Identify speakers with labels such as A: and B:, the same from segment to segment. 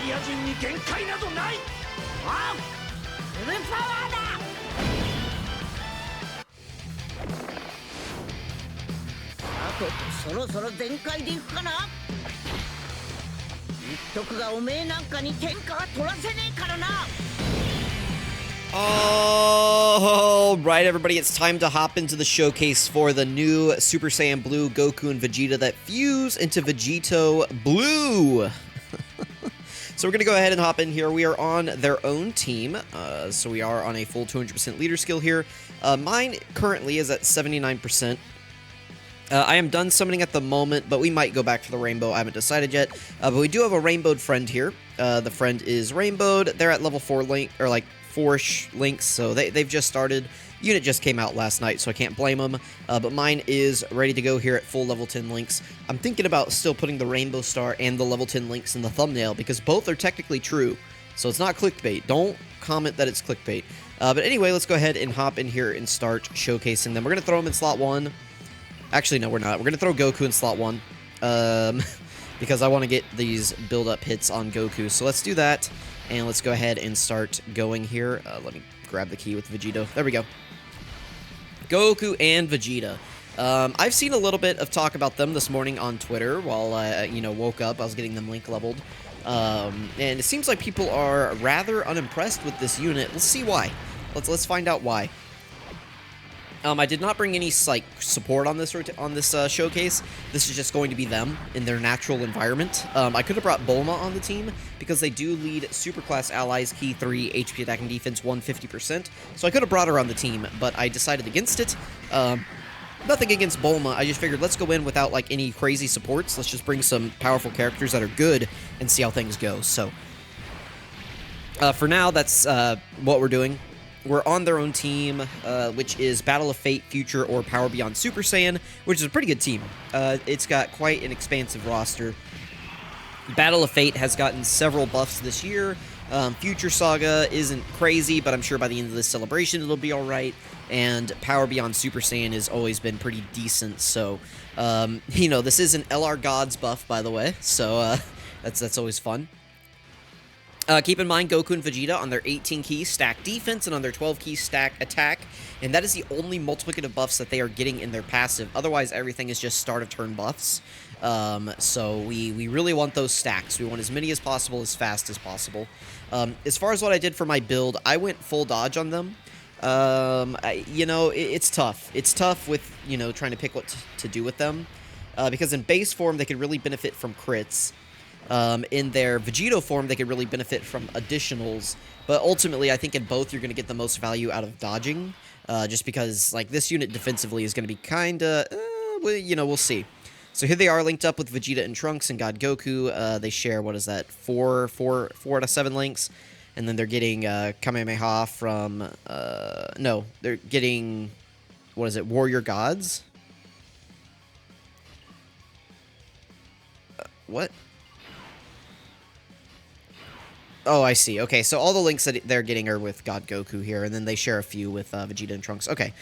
A: イヤ人に限界などない。ああ、フルパワーだ。あとそろそろ全開でいくかな。言っとくがおめえなんかに天下は取らせねえからな。
B: All right, everybody, it's time to hop into the showcase for the new Super Saiyan Blue Goku and Vegeta that fuse into Vegito Blue. So we're going to go ahead and hop in here. We are on their own team, so we are on a full 200% leader skill here. Mine currently is at 79%. I am done summoning at the moment, but we might go back for the rainbow. I haven't decided yet, but we do have a rainbowed friend here. The friend is rainbowed. They're at level 4 link, or like 4-ish links, so they've just started. Unit just came out last night, so I can't blame them. But mine is ready to go here at full level 10 links. I'm thinking about still putting the rainbow star and the level 10 links in the thumbnail, because both are technically true. So it's not clickbait. Don't comment that it's clickbait. But anyway, let's go ahead and hop in here and start showcasing them. We're going to throw them in slot 1. Actually, no, we're not. We're going to throw Goku in slot 1. Because I want to get these build-up hits on Goku. So let's do that. And let's go ahead and start going here. Let me grab the key with Vegito. There we go. Goku and Vegeta. I've seen a little bit of talk about them this morning on Twitter while I, woke up. I was getting them link leveled. And it seems like people are rather unimpressed with this unit. Let's see why. Let's find out why. I did not bring any support on this showcase. This is just going to be them in their natural environment. I could have brought Bulma on the team because they do lead superclass allies, key 3, HP attack and defense 150%. So I could have brought her on the team, but I decided against it. Nothing against Bulma. I just figured let's go in without like any crazy supports. Let's just bring some powerful characters that are good and see how things go. So for now, that's what we're doing. We're on their own team, which is Battle of Fate, Future, or Power Beyond Super Saiyan, which is a pretty good team. It's got quite an expansive roster. Battle of Fate has gotten several buffs this year. Future Saga isn't crazy, but I'm sure by the end of this celebration it'll be alright. And Power Beyond Super Saiyan has always been pretty decent, so, this is an LR Gods buff, by the way, so that's always fun. Keep in mind, Goku and Vegeta on their 18-key stack defense and on their 12-key stack attack, and that is the only multiplicative buffs that they are getting in their passive. Otherwise, everything is just start-of-turn buffs. So we really want those stacks. We want as many as possible, as fast as possible. As far as what I did for my build, I went full dodge on them. It's tough. It's tough with, trying to pick what to do with them, because in base form, they could really benefit from crits. In their Vegito form, they could really benefit from additionals, but ultimately, I think in both, you're going to get the most value out of dodging, just because, this unit defensively is going to be kinda, we'll see. So here they are, linked up with Vegeta and Trunks and God Goku. They share, what is that, 4 out of 7 links, and then they're getting, Kamehameha from, no, they're getting, what is it, Warrior Gods? What? Oh, I see. Okay, so all the links that they're getting are with God Goku here, and then they share a few with Vegeta and Trunks. Okay.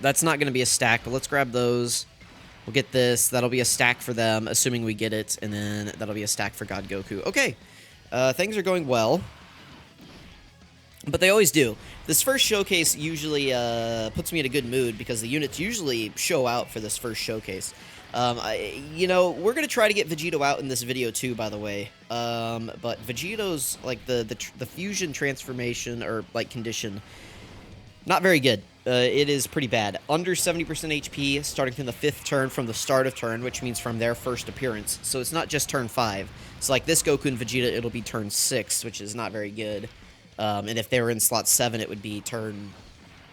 B: That's not going to be a stack, but let's grab those. We'll get this. That'll be a stack for them, assuming we get it, and then that'll be a stack for God Goku. Okay. Things are going well. But they always do. This first showcase usually puts me in a good mood, because the units usually show out for this first showcase. We're going to try to get Vegito out in this video too, by the way. But Vegito's, the fusion transformation, or, condition, not very good. It is pretty bad. Under 70% HP, starting from the 5th turn from the start of turn, which means from their first appearance. So it's not just turn 5. So, this Goku and Vegeta, it'll be turn 6, which is not very good. And if they were in slot 7, it would be turn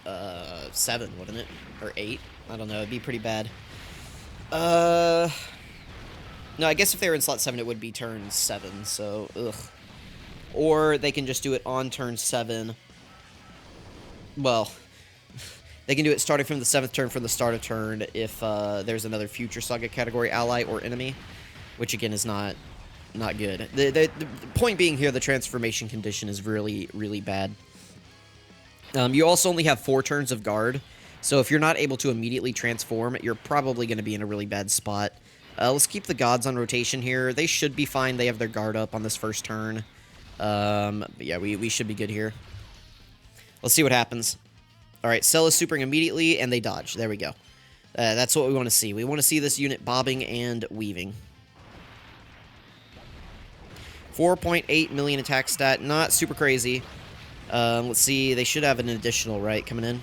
B: 7, wouldn't it? Or 8? I don't know. It'd be pretty bad. No, I guess if they were in slot 7, it would be turn 7, so, ugh. Or they can just do it on turn 7. Well, they can do it starting from the 7th turn from the start of turn if there's another Future Saga category ally or enemy, which, again, is not good. The point being here, the transformation condition is really, really bad. You also only have 4 turns of guard, so if you're not able to immediately transform, you're probably going to be in a really bad spot. Let's keep the gods on rotation here. They should be fine. They have their guard up on this first turn. But yeah, we should be good here. Let's see what happens. All right, Cell is supering immediately, and they dodge. There we go. That's what we want to see. We want to see this unit bobbing and weaving. 4.8 million attack stat. Not super crazy. Let's see. They should have an additional, right, coming in?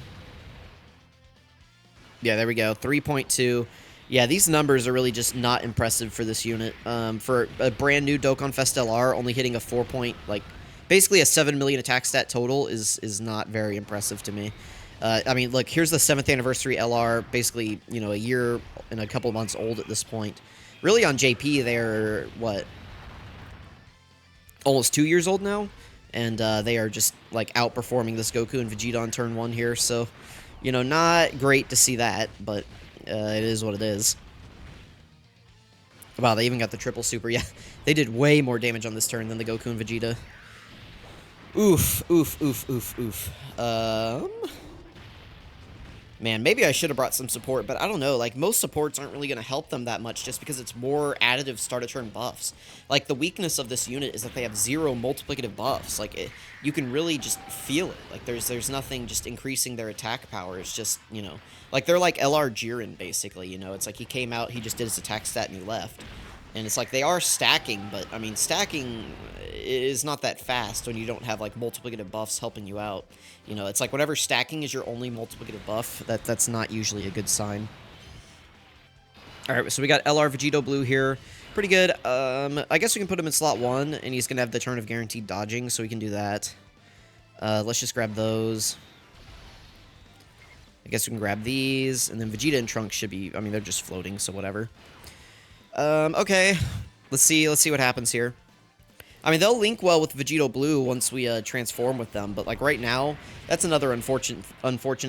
B: Yeah, there we go. 3.2. Yeah, these numbers are really just not impressive for this unit. For a brand new Dokkan Fest LR, only hitting a 4 point, like, basically a 7 million attack stat total is not very impressive to me. I mean, look, here's the 7th anniversary LR, basically, you know, a year and a couple months old at this point. Really, on JP, they're, what, almost 2 years old now? And they are just, like, outperforming this Goku and Vegeta on turn 1 here, so, you know, not great to see that, but it is what it is. Wow, they even got the triple super. Yeah, they did way more damage on this turn than the Goku and Vegeta. Oof, oof, oof, oof, oof. Man, maybe I should have brought some support, but I don't know. Like, most supports aren't really going to help them that much just because it's more additive start-of-turn buffs. Like, the weakness of this unit is that they have 0 multiplicative buffs. Like, you can really just feel it. Like, there's nothing just increasing their attack power. It's just, you know, like, they're like LR Jiren, basically, you know. It's like he came out, he just did his attack stat, and he left. And it's like they are stacking, but, I mean, stacking is not that fast when you don't have, like, multiplicative buffs helping you out. You know, it's like whenever stacking is your only multiplicative buff, that's not usually a good sign. Alright, so we got LR Vegito Blue here. Pretty good. I guess we can put him in slot 1, and he's going to have the turn of guaranteed dodging, so we can do that. Let's just grab those. I guess we can grab these, and then Vegeta and Trunks should be, I mean, they're just floating, so whatever. Okay. Let's see what happens here. I mean, they'll link well with Vegito Blue once we transform with them, but, like, right now, that's another unfortunate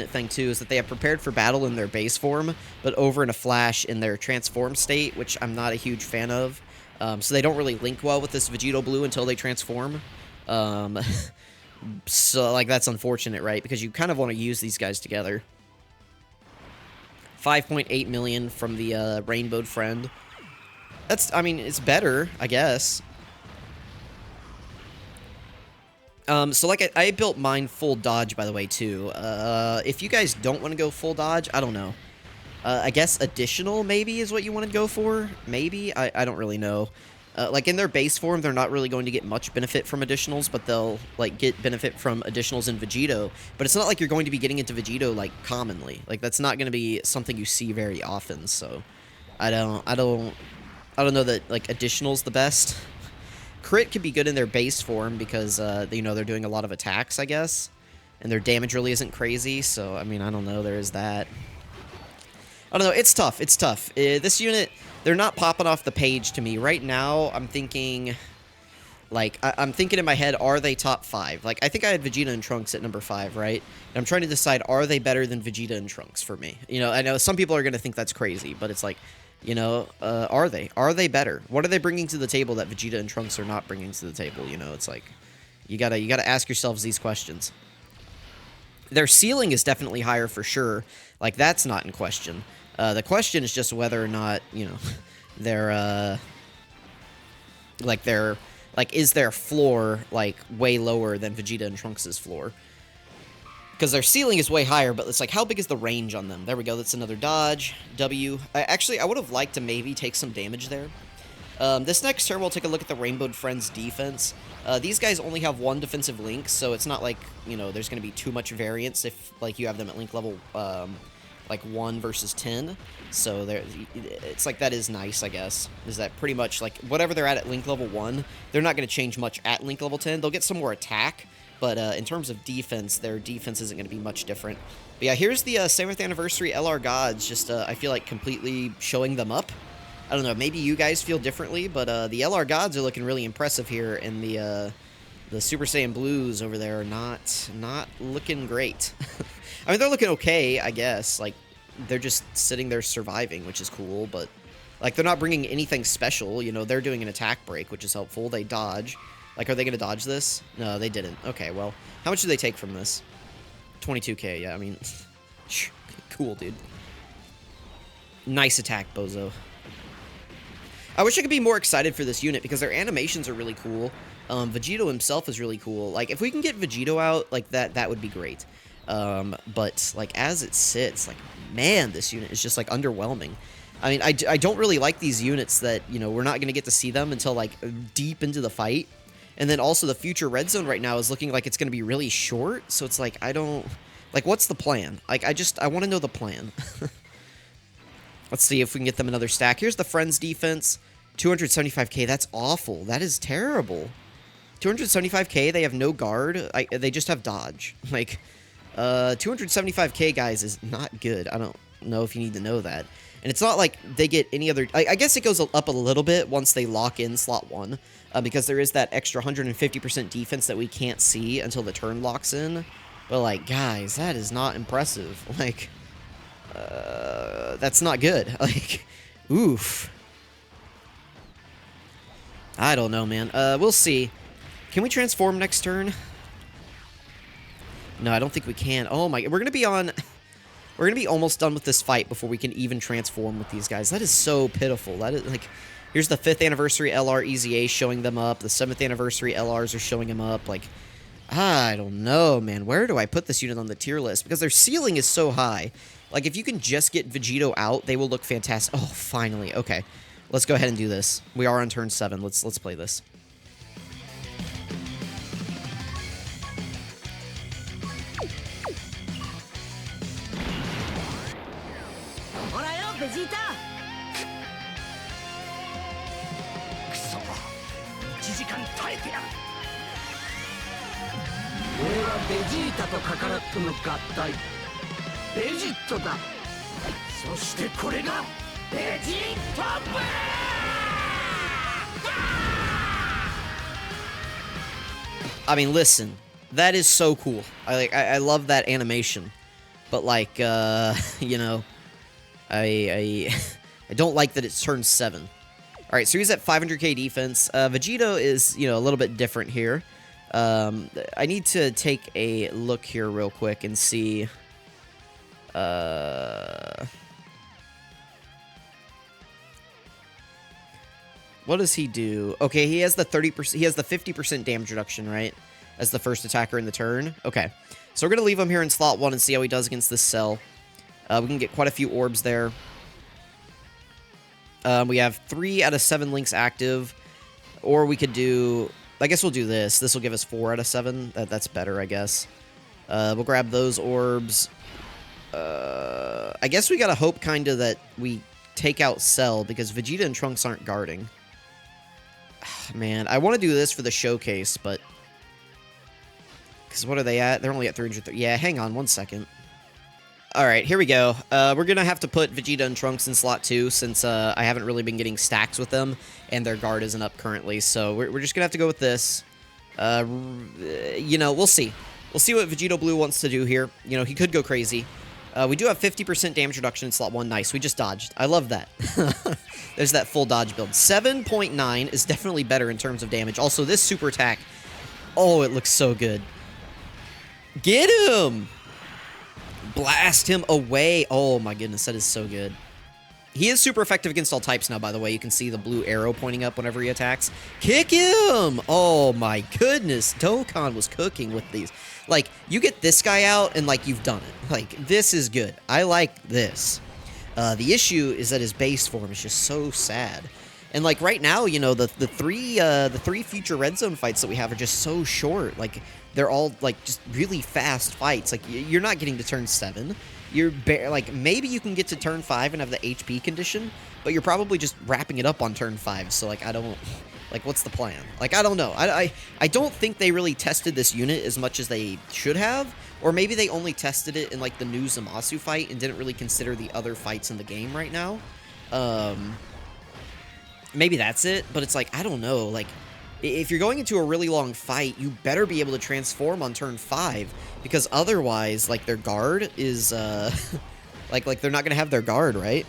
B: thing, too, is that they have prepared for battle in their base form, but over in a flash in their transform state, which I'm not a huge fan of. So they don't really link well with this Vegito Blue until they transform. So, like, that's unfortunate, right? Because you kind of want to use these guys together. 5.8 million from the Rainbowed Friend. That's, I mean, it's better, I guess. So, like, I built mine full dodge, by the way, too. If you guys don't want to go full dodge, I don't know. I guess additional, maybe, is what you want to go for? Maybe? I don't really know. Like, in their base form, they're not really going to get much benefit from additionals, but they'll, like, get benefit from additionals in Vegito. But it's not like you're going to be getting into Vegito, like, commonly. Like, that's not going to be something you see very often, so... I don't know that, like, additional's the best. Crit can be good in their base form because, you know, they're doing a lot of attacks, I guess. And their damage really isn't crazy, so, I mean, I don't know, there is that. I don't know, it's tough, it's tough. This unit, they're not popping off the page to me. Right now, I'm thinking, like, I'm thinking in my head, are they top 5? Like, I think I had Vegeta and Trunks at number 5, right? And I'm trying to decide, are they better than Vegeta and Trunks for me? You know, I know some people are going to think that's crazy, but it's like... You know, are they? Are they better? What are they bringing to the table that Vegeta and Trunks are not bringing to the table? You know, it's like, you gotta ask yourselves these questions. Their ceiling is definitely higher for sure. Like, that's not in question. The question is just whether or not, you know, they're, is their floor, like, way lower than Vegeta and Trunks' floor? Because their ceiling is way higher, but it's like, how big is the range on them? There we go, that's another dodge. W. Actually, I would have liked to maybe take some damage there. This next turn, we'll take a look at the Rainbowed Friends defense. These guys only have 1 defensive link, so it's not like, you know, there's going to be too much variance if, like, you have them at link level, like, 1 versus 10. So, it's like, that is nice, I guess. Is that pretty much, like, whatever they're at link level 1, they're not going to change much at link level 10. They'll get some more attack. But in terms of defense, their defense isn't going to be much different. But yeah, here's the 7th anniversary LR Gods, just, I feel like, completely showing them up. I don't know, maybe you guys feel differently, but the LR Gods are looking really impressive here, and the Super Saiyan Blues over there are not looking great. I mean, they're looking okay, I guess. Like, they're just sitting there surviving, which is cool, but, like, they're not bringing anything special. You know, they're doing an attack break, which is helpful. They dodge. Like, are they going to dodge this? No, they didn't. Okay, well, how much do they take from this? 22k, yeah, I mean, cool, dude. Nice attack, Bozo. I wish I could be more excited for this unit because their animations are really cool. Vegito himself is really cool. Like, if we can get Vegito out, like, that would be great. But, like, as it sits, like, man, this unit is just, like, underwhelming. I mean, I don't really like these units that, you know, we're not going to get to see them until, like, deep into the fight. And then also the future red zone right now is looking like it's going to be really short. So it's like, I don't... Like, what's the plan? Like, I want to know the plan. Let's see if we can get them another stack. Here's the Friends defense. 275k, that's awful. That is terrible. 275k, they have no guard. They just have dodge. Like, 275k, guys, is not good. I don't know if you need to know that. And it's not like they get any other... I guess it goes up a little bit once they lock in slot 1. Because there is that extra 150% defense that we can't see until the turn locks in. But, like, guys, that is not impressive. Like, that's not good. Like, oof. I don't know, man. We'll see. Can we transform next turn? No, I don't think we can. Oh, my... We're going to be on... We're going to be almost done with this fight before we can even transform with these guys. That is so pitiful. That is, like... Here's the 5th anniversary LR EZA showing them up. The 7th anniversary LRs are showing them up. Like, I don't know, man. Where do I put this unit on the tier list? Because their ceiling is so high. Like, if you can just get Vegito out, they will look fantastic. Oh, finally. Okay. Let's go ahead and do this. We are on turn 7. Let's play this.
A: VEGETA! 1時間耐えてやる。俺はベジータとカカロットの合体ベジットだ。そしてこれがベジットブー。
B: I mean, listen, that is so cool. I love that animation, but like, you know, I don't like that it's turned 7. All right, so he's at 500k defense. Vegito is, you know, a little bit different here. I need to take a look here real quick and see. What does he do? Okay, he has the 30%. He has the 50% damage reduction, right? As the first attacker in the turn. Okay, so we're gonna leave him here in slot 1 and see how he does against this cell. We can get quite a few orbs there. We have 3 out of 7 links active, or we could do. I guess we'll do this. This will give us 4 out of 7. That's better, I guess. We'll grab those orbs. I guess we gotta hope kind of that we take out Cell because Vegeta and Trunks aren't guarding. Man, I want to do this for the showcase, but because what are they at? They're only at 330. Yeah, hang on 1 second. All right, here we go. We're gonna have to put Vegeta and Trunks in slot 2 since I haven't really been getting stacks with them, and their guard isn't up currently. So we're just gonna have to go with this. You know, we'll see. We'll see what Vegito Blue wants to do here. You know, he could go crazy. We do have 50% damage reduction in slot 1. Nice, we just dodged. I love that. There's that full dodge build. 7.9 is definitely better in terms of damage. Also, this super attack, oh, it looks so good. Get him! Blast him away. Oh my goodness, that is so good. He is super effective against all types now, by the way. You can see the blue arrow pointing up whenever he attacks. Kick him! Oh my goodness, Dokkan was cooking with these. Like, you get this guy out and, like, you've done it. Like, this is good. I like this. The issue is that his base form is just so sad. And, like, right now, you know, the three future red zone fights that we have are just so short. Like, they're all, like, just really fast fights. Like, you're not getting to turn 7. You're, like, maybe you can get to turn 5 and have the HP condition, but you're probably just wrapping it up on turn 5. So, like, I don't... Like, what's the plan? Like, I don't know. I don't think they really tested this unit as much as they should have. Or maybe they only tested it in, like, the new Zamasu fight and didn't really consider the other fights in the game right now. Maybe that's it. But it's like, I don't know. Like, if you're going into a really long fight, you better be able to transform on turn 5. Because otherwise, like, their guard is, like, they're not going to have their guard, right?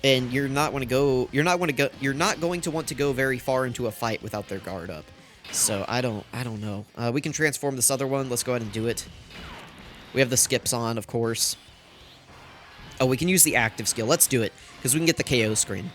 B: And you're not going to want to go very far into a fight without their guard up. So I don't know. We can transform this other one. Let's go ahead and do it. We have the skips on, of course. Oh, we can use the active skill. Let's do it because we can get the KO screen.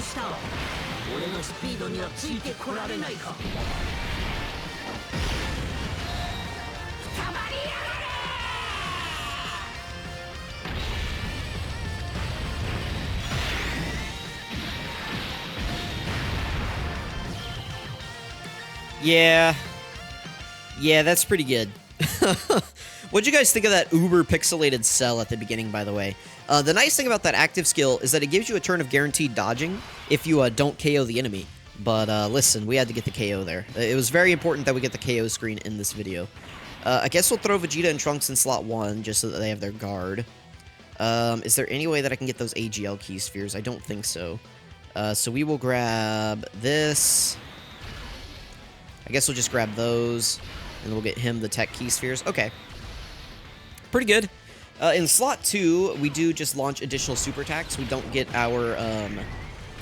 A: した俺のスピードにはついてこられないか。たまりやがれ。
B: Yeah. Yeah, that's pretty good. What'd you guys think of that uber pixelated cell at the beginning, by the way? The nice thing about that active skill is that it gives you a turn of guaranteed dodging if you don't KO the enemy. But listen, we had to get the KO there. It was very important that we get the KO screen in this video. I guess we'll throw Vegeta and Trunks in slot 1 just so that they have their guard. Is there any way that I can get those AGL key spheres? I don't think so. So we will grab this. I guess we'll just grab those, and we'll get him the tech key spheres. Okay. Pretty good. In slot 2, we do just launch additional super attacks. We don't get our,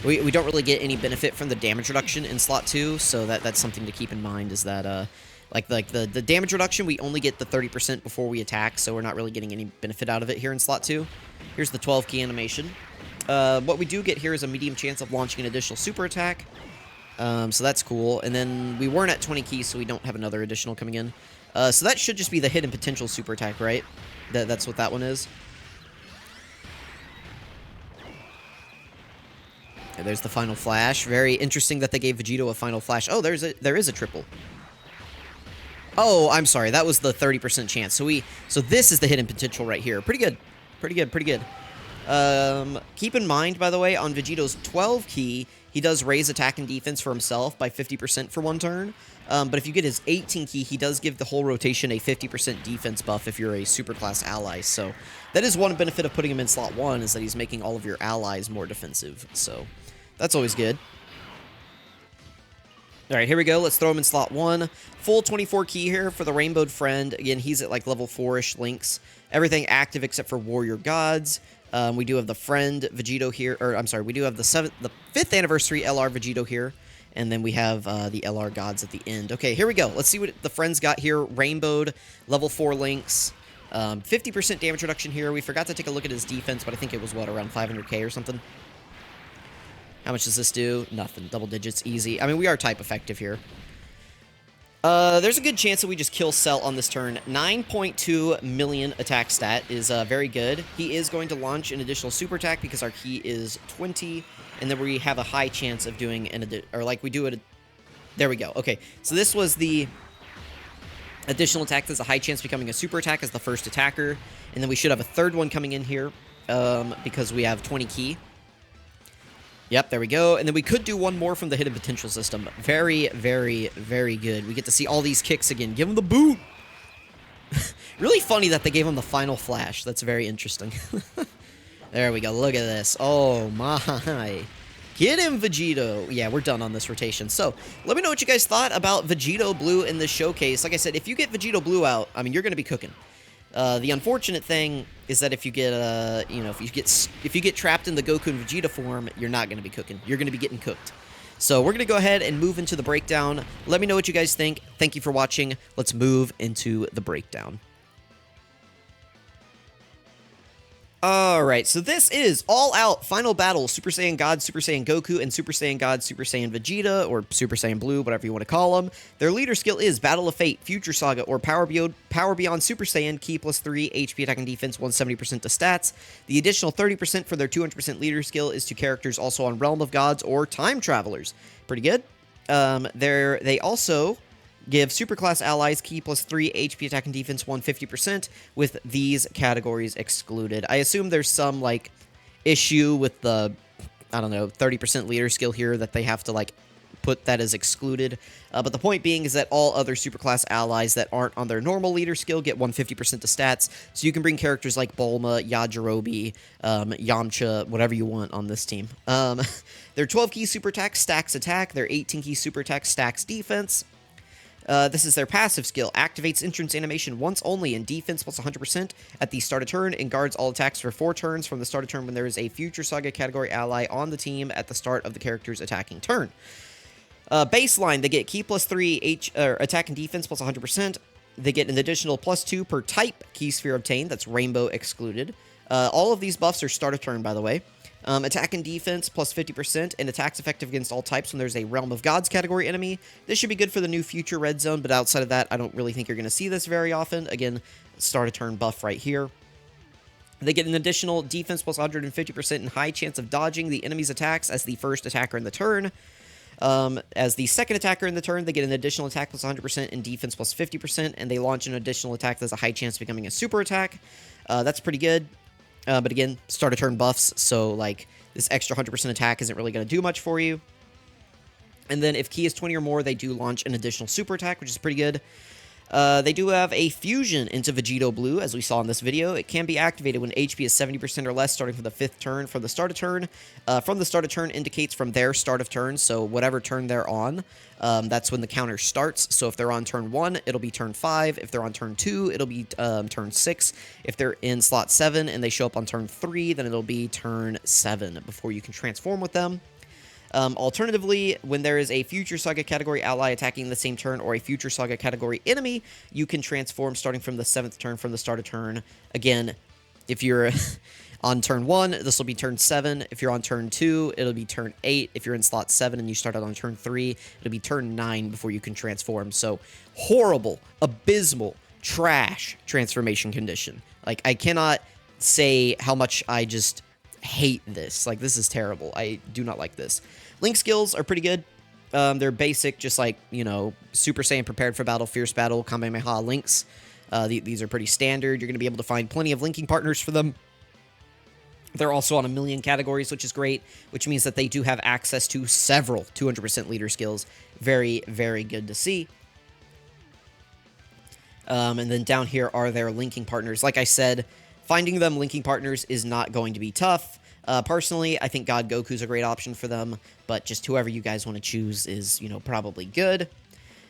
B: we don't really get any benefit from the damage reduction in slot 2, so that's something to keep in mind, is that, like the damage reduction, we only get the 30% before we attack, so we're not really getting any benefit out of it here in slot 2. Here's the 12 key animation. What we do get here is a medium chance of launching an additional super attack. So that's cool. And then we weren't at 20 keys, so we don't have another additional coming in. So that should just be the hidden potential super attack, right? That's what that one is. And there's the final flash. Very interesting that they gave Vegito a final flash. Oh, there is a triple. Oh, I'm sorry. That was the 30% chance. So this is the hidden potential right here. Pretty good. Pretty good. Pretty good. Keep in mind, by the way, on Vegito's 12 key, he does raise attack and defense for himself by 50% for one turn. But if you get his 18 key, he does give the whole rotation a 50% defense buff if you're a superclass ally. So that is one benefit of putting him in slot 1, is that he's making all of your allies more defensive. So that's always good. All right, here we go. Let's throw him in slot 1. Full 24 key here for the Rainbowed Friend. Again, he's at like level 4-ish links. Everything active except for Warrior Gods. We do have the Friend Vegito here, or I'm sorry, we do have the 5th anniversary LR Vegito here, and then we have the LR Gods at the end. Okay, here we go. Let's see what the Friends got here. Rainbowed, level 4 links, 50% damage reduction here. We forgot to take a look at his defense, but I think it was, what, around 500k or something? How much does this do? Nothing. Double digits, easy. I mean, we are type effective here. There's a good chance that we just kill Cell on this turn. 9.2 million attack stat is very good. He is going to launch an additional super attack because our key is 20, and then we have a high chance of doing there we go. Okay, so this was the additional attack. There's a high chance of becoming a super attack as the first attacker, and then we should have a third one coming in here because we have 20 key. Yep, there we go. And then we could do one more from the hidden potential system. Very, very, very good. We get to see all these kicks again. Give him the boot! Really funny that they gave him the final flash. That's very interesting. There we go. Look at this. Oh, my. Get him, Vegito. Yeah, we're done on this rotation. So, let me know what you guys thought about Vegito Blue in this showcase. Like I said, if you get Vegito Blue out, I mean, you're going to be cooking. The unfortunate thing is that if you get, if you get trapped in the Goku and Vegeta form, you're not going to be cooking. You're going to be getting cooked. So we're going to go ahead and move into the breakdown. Let me know what you guys think. Thank you for watching. Let's move into the breakdown. Alright, so this is All Out Final Battle, Super Saiyan God, Super Saiyan Goku, and Super Saiyan God, Super Saiyan Vegeta, or Super Saiyan Blue, whatever you want to call them. Their leader skill is Battle of Fate, Future Saga, or Power Beyond Super Saiyan, Ki +3, HP attack and defense, 170% to stats. The additional 30% for their 200% leader skill is to characters also on Realm of Gods or Time Travelers. Pretty good. They also give superclass allies Ki +3, HP attack and defense 150%, with these categories excluded. I assume there's some, like, issue with the, I don't know, 30% leader skill here that they have to, like, put that as excluded. But the point being is that all other superclass allies that aren't on their normal leader skill get 150% to stats, so you can bring characters like Bulma, Yajirobe, Yamcha, whatever you want on this team. Their 12 key super attack stacks attack, their 18 key super attack stacks defense. This is their passive skill. Activates entrance animation once only in defense plus 100% at the start of turn and guards all attacks for 4 turns from the start of turn when there is a Future Saga category ally on the team at the start of the character's attacking turn. Baseline, they get Ki +3 attack and defense plus 100%. They get an additional +2 per type key sphere obtained. That's rainbow excluded. All of these buffs are start of turn, by the way. Attack and defense plus 50%, and attacks effective against all types when there's a Realm of Gods category enemy. This should be good for the new future red zone, but outside of that, I don't really think you're going to see this very often. Again, start a turn buff right here. They get an additional defense plus 150% and high chance of dodging the enemy's attacks as the first attacker in the turn. As the second attacker in the turn, they get an additional attack plus 100% and defense plus 50%, and they launch an additional attack that has a high chance of becoming a super attack. That's pretty good. But again, start a turn buffs, so like this extra 100% attack isn't really going to do much for you. And then if key is 20 or more, they do launch an additional super attack, which is pretty good. They do have a fusion into Vegito Blue, as we saw in this video. It can be activated when HP is 70% or less, starting from the 5th turn from the start of turn. From the start of turn indicates from their start of turn, so whatever turn they're on, that's when the counter starts. So if they're on turn 1, it'll be turn 5. If they're on turn 2, it'll be turn 6. If they're in slot 7 and they show up on turn 3, then it'll be turn 7 before you can transform with them. Alternatively, when there is a Future Saga category ally attacking the same turn or a Future Saga category enemy, you can transform starting from the 7th turn from the start of turn. Again, if you're on turn 1, this will be turn 7. If you're on turn 2, it'll be turn 8. If you're in slot 7 and you start out on turn 3, it'll be turn 9 before you can transform. So, horrible, abysmal, trash transformation condition. Like, I cannot say how much I just hate this. Like, this is terrible. I do not like this. Link skills are pretty good. They're basic, just like, you know, Super Saiyan Prepared for Battle, Fierce Battle, Kamehameha links. These are pretty standard. You're going to be able to find plenty of linking partners for them. They're also on 1,000,000 categories, which is great, which means that they do have access to several 200% leader skills. Very, very good to see. And then down here are their linking partners. Like I said, finding them linking partners is not going to be tough. Personally, I think God Goku's a great option for them, but just whoever you guys want to choose is, you know, probably good.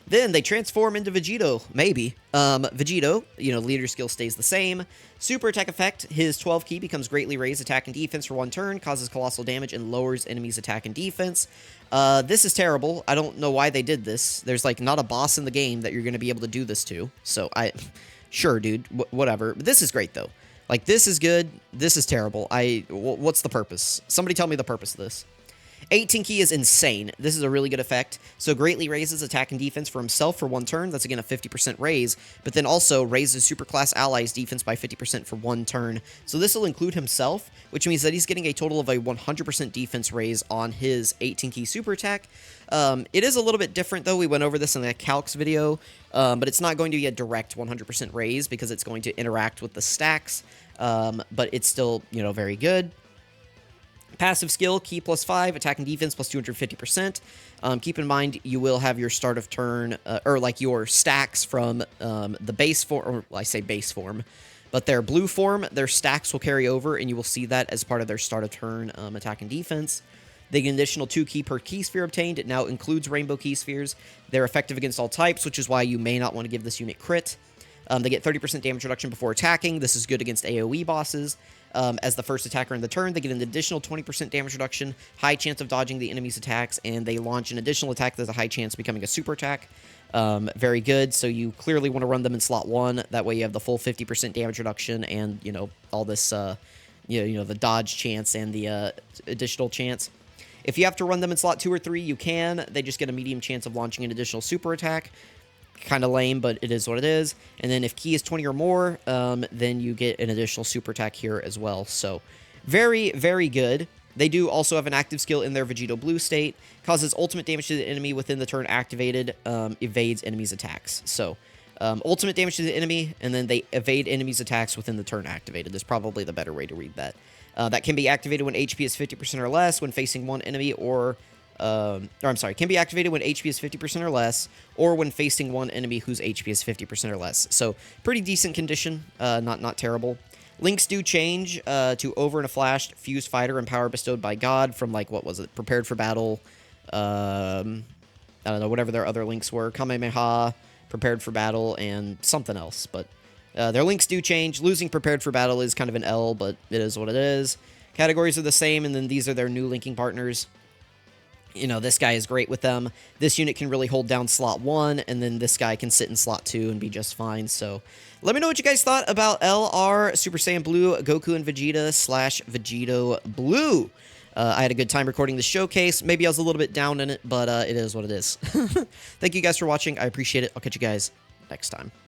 B: Then they transform into Vegito, maybe. Vegito, you know, leader skill stays the same. Super attack effect, his 12 key becomes greatly raised attack and defense for 1 turn, causes colossal damage, and lowers enemies' attack and defense. This is terrible. I don't know why they did this. There's, like, not a boss in the game that you're going to be able to do this to. So, sure, dude, whatever. But this is great, though. Like, this is good. This is terrible. What's the purpose? Somebody tell me the purpose of this. 18 key is insane. This is a really good effect. So greatly raises attack and defense for himself for 1 turn. That's, again, a 50% raise. But then also raises superclass allies' defense by 50% for 1 turn. So this will include himself, which means that he's getting a total of a 100% defense raise on his 18 key super attack. It is a little bit different, though. We went over this in the calcs video. But it's not going to be a direct 100% raise because it's going to interact with the stacks. But it's still, you know, very good. Passive skill, key plus 5, attack and defense plus 250%. Keep in mind, you will have your start of turn, or like your stacks from the base form, or well, I say base form, but their blue form, their stacks will carry over, and you will see that as part of their start of turn attack and defense. They get an additional 2 key per key sphere obtained. It now includes rainbow key spheres. They're effective against all types, which is why you may not want to give this unit crit. They get 30% damage reduction before attacking. This is good against AoE bosses. As the first attacker in the turn, they get an additional 20% damage reduction, high chance of dodging the enemy's attacks, and they launch an additional attack that's a high chance of becoming a super attack. Very good, so you clearly want to run them in slot 1. That way you have the full 50% damage reduction and, you know, all this, you know, the dodge chance and the additional chance. If you have to run them in slot 2 or 3, you can. They just get a medium chance of launching an additional super attack. Kind of lame, but it is what it is. And then if key is 20 or more, then you get an additional super attack here as well. So very, very good. They do also have an active skill in their Vegito Blue state. Causes ultimate damage to the enemy within the turn activated. Evades enemies' attacks. So ultimate damage to the enemy, and then they evade enemies' attacks within the turn activated. Is probably the better way to read that. That can be activated when HP is 50% or less when facing one enemy, or I'm sorry, can be activated when HP is 50% or less, or when facing one enemy whose HP is 50% or less. So, pretty decent condition, not terrible. Links do change to Over in a Flash, Fused Fighter, and Power Bestowed by God from, like, what was it? Prepared for Battle, I don't know, whatever their other links were. Kamehameha, Prepared for Battle, and something else, but their links do change. Losing Prepared for Battle is kind of an L, but it is what it is. Categories are the same, and then these are their new linking partners. you know, this guy is great with them. This unit can really hold down slot 1, and then this guy can sit in slot 2 and be just fine. So let me know what you guys thought about LR Super Saiyan Blue, Goku and Vegeta / Vegito Blue. I had a good time recording the showcase. Maybe I was a little bit down in it, but it is what it is. Thank you guys for watching. I appreciate it. I'll catch you guys next time.